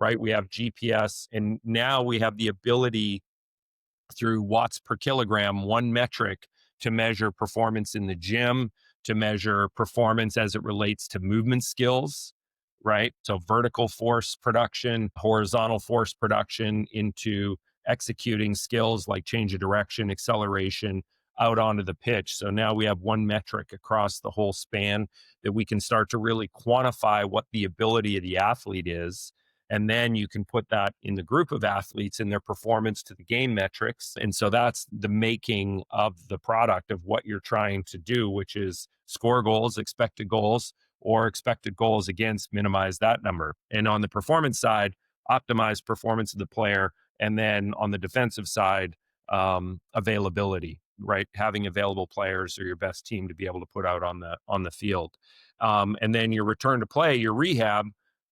right? We have GPS, and now we have the ability through watts per kilogram, one metric, to measure performance in the gym, to measure performance as it relates to movement skills, right? So vertical force production, horizontal force production into executing skills like change of direction, acceleration out onto the pitch. So now we have one metric across the whole span that we can start to really quantify what the ability of the athlete is. And then you can put that in the group of athletes and their performance to the game metrics. And so that's the making of the product of what you're trying to do, which is score goals, expected goals against, minimize that number. And on the performance side, optimize performance of the player. And then on the defensive side, availability, right? Having available players or your best team to be able to put out on the field. And then your return to play, your rehab,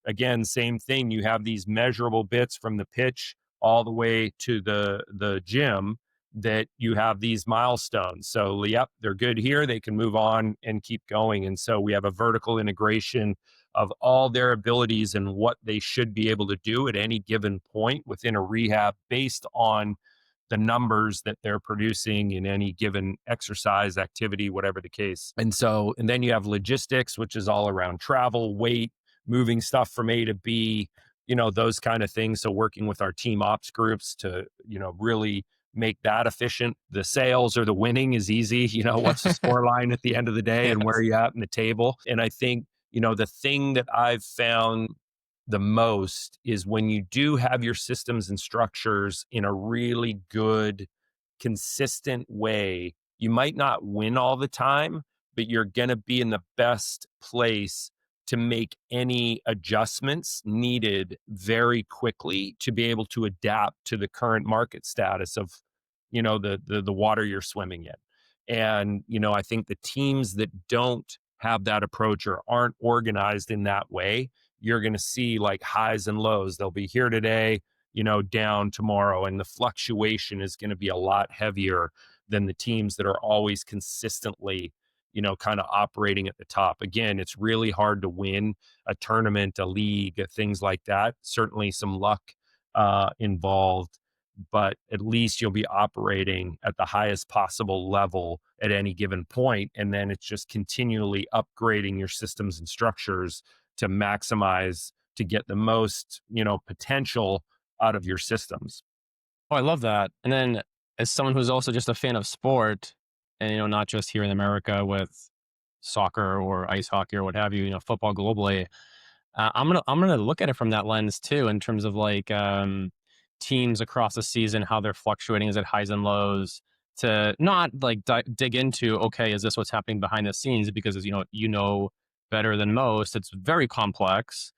again, same thing. You have these measurable bits from the pitch all the way to the gym that you have these milestones. So, yep, they're good here. They can move on and keep going. And so we have a vertical integration of all their abilities and what they should be able to do at any given point within a rehab based on the numbers that they're producing in any given exercise activity, whatever the case. And then you have logistics, which is all around travel, weight, moving stuff from A to B, those kind of things. So working with our team ops groups to, really make that efficient. The sales or the winning is easy. What's the score line at the end of the day and where Yes. are you at in the table? And I think, the thing that I've found the most is when you do have your systems and structures in a really good, consistent way, you might not win all the time, but you're going to be in the best place to make any adjustments needed very quickly to be able to adapt to the current market status of, the water you're swimming in. And, I think the teams that don't have that approach or aren't organized in that way, you're going to see like highs and lows. They'll be here today, down tomorrow. And the fluctuation is going to be a lot heavier than the teams that are always consistently, kind of operating at the top. Again, it's really hard to win a tournament, a league, things like that. Certainly some luck involved, but at least you'll be operating at the highest possible level at any given point. And then it's just continually upgrading your systems and structures to maximize, to get the most, potential out of your systems. Oh, I love that. And then as someone who's also just a fan of sport and, not just here in America with soccer or ice hockey or what have you, football globally, I'm gonna look at it from that lens too, in terms of like teams across the season, how they're fluctuating, is it highs and lows, to not like dig into, okay, is this what's happening behind the scenes? Because as you know better than most, it's very complex.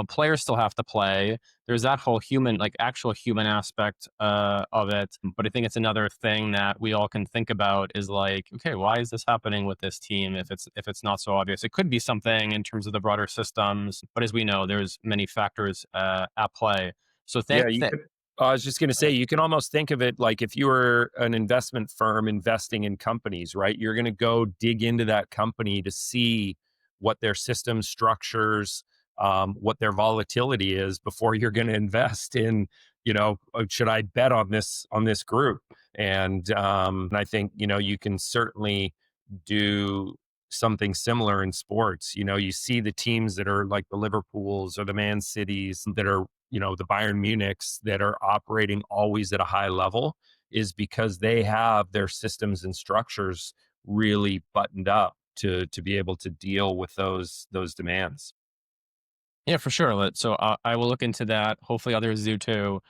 Players still have to play. There's that whole human, like actual human aspect of it. But I think it's another thing that we all can think about is like, okay, why is this happening with this team? If it's not so obvious, it could be something in terms of the broader systems. But as we know, there's many factors at play. So Yeah, thank, I was just going to say, you can almost think of it like if you were an investment firm investing in companies, right? You're going to go dig into that company to see what their system structures, what their volatility is before you're going to invest in, should I bet on this group? And I think, you can certainly do something similar in sports. You see the teams that are like the Liverpools or the Man Cities that are, the Bayern Munichs that are operating always at a high level, is because they have their systems and structures really buttoned up to be able to deal with those demands. yeah, for sure. So I will look into that. Hopefully others do too.